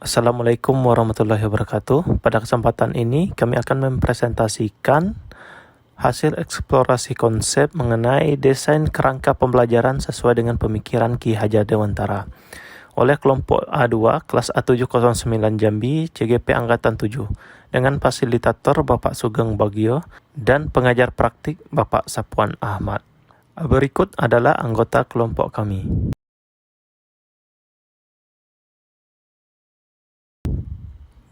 Assalamualaikum warahmatullahi wabarakatuh. Pada kesempatan ini kami akan mempresentasikan hasil eksplorasi konsep mengenai desain kerangka pembelajaran sesuai dengan pemikiran Ki Hajar Dewantara oleh kelompok A2 kelas A709 Jambi CGP Angkatan 7 dengan fasilitator Bapak Sugeng Bagio dan pengajar praktik Bapak Sapuan Ahmad. Berikut adalah anggota kelompok kami.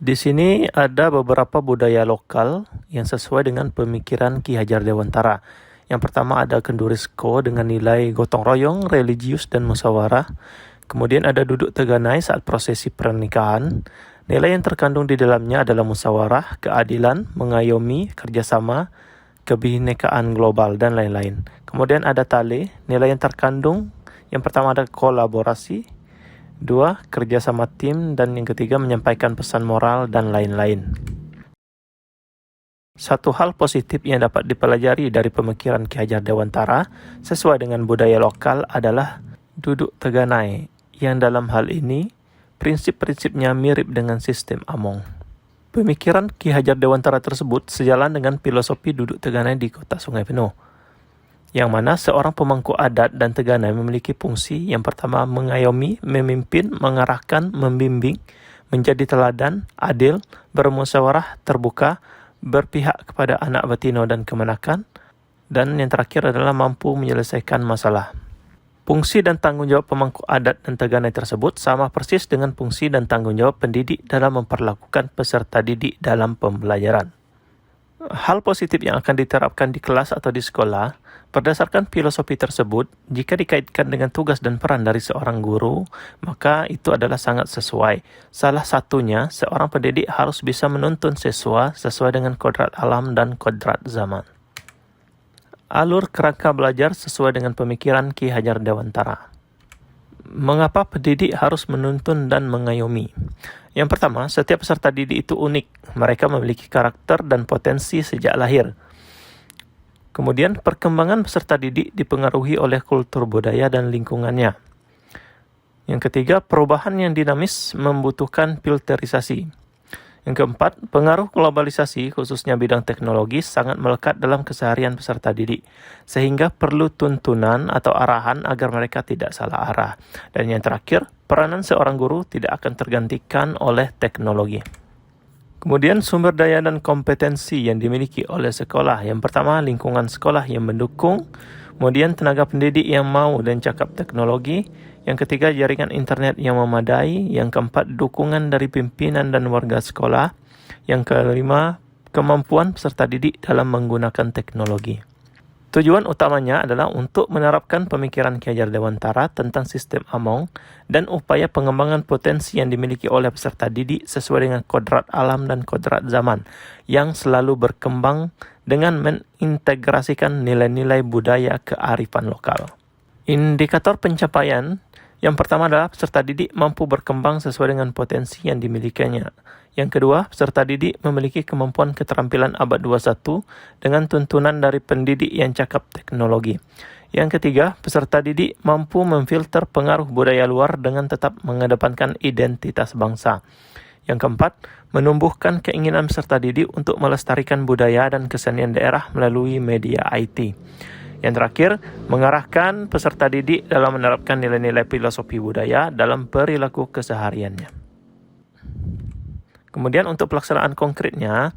Di sini ada beberapa budaya lokal yang sesuai dengan pemikiran Ki Hajar Dewantara. Yang pertama ada Kendurisko dengan nilai gotong royong, religius, dan musyawarah. Kemudian ada duduk teganai saat prosesi pernikahan. Nilai yang terkandung di dalamnya adalah musyawarah, keadilan, mengayomi, kerjasama, kebinekaan global, dan lain-lain. Kemudian ada tale, nilai yang terkandung. Yang pertama ada kolaborasi, 2. Kerja sama tim, dan yang ketiga menyampaikan pesan moral dan lain-lain. Satu hal positif yang dapat dipelajari dari pemikiran Ki Hajar Dewantara sesuai dengan budaya lokal adalah duduk teganai, yang dalam hal ini prinsip-prinsipnya mirip dengan sistem Among. Pemikiran Ki Hajar Dewantara tersebut sejalan dengan filosofi duduk teganai di Kota Sungai Penuh, yang mana seorang pemangku adat dan teganai memiliki fungsi yang pertama mengayomi, memimpin, mengarahkan, membimbing, menjadi teladan, adil, bermusyawarah, terbuka, berpihak kepada anak betina dan kemenakan, dan yang terakhir adalah mampu menyelesaikan masalah. Fungsi dan tanggung jawab pemangku adat dan teganai tersebut sama persis dengan fungsi dan tanggung jawab pendidik dalam memperlakukan peserta didik dalam pembelajaran. Hal positif yang akan diterapkan di kelas atau di sekolah berdasarkan filosofi tersebut, jika dikaitkan dengan tugas dan peran dari seorang guru, maka itu adalah sangat sesuai. Salah satunya, seorang pendidik harus bisa menuntun siswa sesuai dengan kodrat alam dan kodrat zaman. Alur kerangka belajar sesuai dengan pemikiran Ki Hajar Dewantara. Mengapa pendidik harus menuntun dan mengayomi? Yang pertama, setiap peserta didik itu unik. Mereka memiliki karakter dan potensi sejak lahir. Kemudian, perkembangan peserta didik dipengaruhi oleh kultur budaya dan lingkungannya. Yang ketiga, perubahan yang dinamis membutuhkan filterisasi. Yang keempat, pengaruh globalisasi khususnya bidang teknologi sangat melekat dalam keseharian peserta didik, sehingga perlu tuntunan atau arahan agar mereka tidak salah arah. Dan yang terakhir, peranan seorang guru tidak akan tergantikan oleh teknologi. Kemudian sumber daya dan kompetensi yang dimiliki oleh sekolah. Yang pertama, lingkungan sekolah yang mendukung. Kemudian tenaga pendidik yang mau dan cakap teknologi. Yang ketiga, jaringan internet yang memadai. Yang keempat, dukungan dari pimpinan dan warga sekolah. Yang kelima, kemampuan peserta didik dalam menggunakan teknologi. Tujuan utamanya adalah untuk menerapkan pemikiran Ki Hajar Dewantara tentang sistem Among dan upaya pengembangan potensi yang dimiliki oleh peserta didik sesuai dengan kodrat alam dan kodrat zaman yang selalu berkembang dengan mengintegrasikan nilai-nilai budaya kearifan lokal. Indikator pencapaian yang pertama adalah peserta didik mampu berkembang sesuai dengan potensi yang dimilikinya. Yang kedua, peserta didik memiliki kemampuan keterampilan abad 21 dengan tuntunan dari pendidik yang cakap teknologi. Yang ketiga, peserta didik mampu memfilter pengaruh budaya luar dengan tetap mengedepankan identitas bangsa. Yang keempat, menumbuhkan keinginan peserta didik untuk melestarikan budaya dan kesenian daerah melalui media IT. Yang terakhir, mengarahkan peserta didik dalam menerapkan nilai-nilai filosofi budaya dalam perilaku kesehariannya. Kemudian untuk pelaksanaan konkretnya,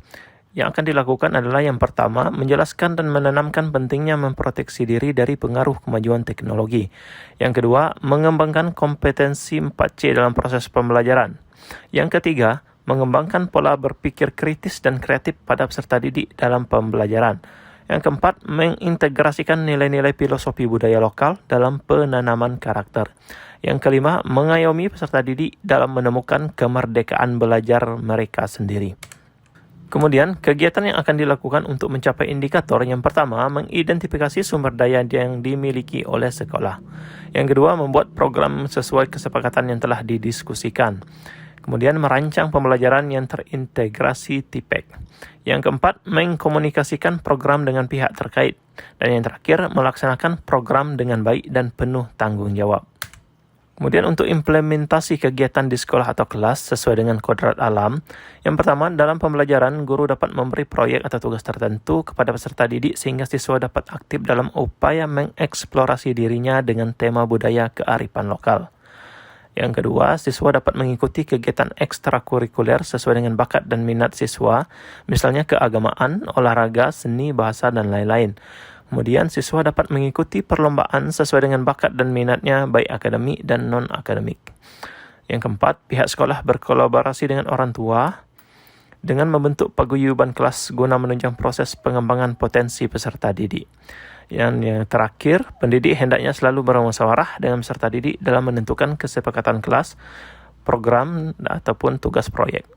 yang akan dilakukan adalah yang pertama, menjelaskan dan menanamkan pentingnya memproteksi diri dari pengaruh kemajuan teknologi. Yang kedua, mengembangkan kompetensi 4C dalam proses pembelajaran. Yang ketiga, mengembangkan pola berpikir kritis dan kreatif pada peserta didik dalam pembelajaran. Yang keempat, mengintegrasikan nilai-nilai filosofi budaya lokal dalam penanaman karakter. Yang kelima, mengayomi peserta didik dalam menemukan kemerdekaan belajar mereka sendiri. Kemudian, kegiatan yang akan dilakukan untuk mencapai indikator yang pertama, mengidentifikasi sumber daya yang dimiliki oleh sekolah. Yang kedua, membuat program sesuai kesepakatan yang telah didiskusikan. Kemudian merancang pembelajaran yang terintegrasi TIPEC. Yang keempat, mengkomunikasikan program dengan pihak terkait. Dan yang terakhir, melaksanakan program dengan baik dan penuh tanggung jawab. Kemudian untuk implementasi kegiatan di sekolah atau kelas sesuai dengan kodrat alam, yang pertama dalam pembelajaran guru dapat memberi proyek atau tugas tertentu kepada peserta didik sehingga siswa dapat aktif dalam upaya mengeksplorasi dirinya dengan tema budaya kearifan lokal. Yang kedua, siswa dapat mengikuti kegiatan ekstrakurikuler sesuai dengan bakat dan minat siswa, misalnya keagamaan, olahraga, seni, bahasa, dan lain-lain. Kemudian, siswa dapat mengikuti perlombaan sesuai dengan bakat dan minatnya, baik akademik dan non-akademik. Yang keempat, pihak sekolah berkolaborasi dengan orang tua dengan membentuk paguyuban kelas guna menunjang proses pengembangan potensi peserta didik. Yang terakhir, pendidik hendaknya selalu bermusyawarah dengan peserta didik dalam menentukan kesepakatan kelas, program, ataupun tugas proyek.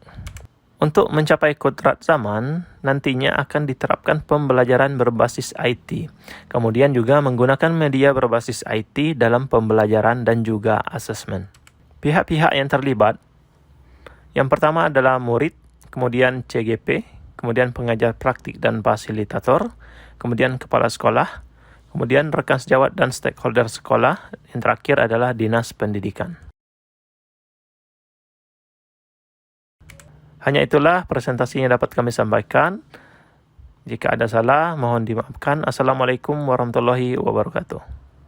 Untuk mencapai kodrat zaman, nantinya akan diterapkan pembelajaran berbasis IT. Kemudian juga menggunakan media berbasis IT dalam pembelajaran dan juga asesmen. Pihak-pihak yang terlibat, yang pertama adalah murid, kemudian CGP, kemudian pengajar praktik dan fasilitator, kemudian kepala sekolah, kemudian rekan sejawat dan stakeholder sekolah, yang terakhir adalah dinas pendidikan. Hanya itulah presentasi yang dapat kami sampaikan. Jika ada salah, mohon dimaafkan. Assalamualaikum warahmatullahi wabarakatuh.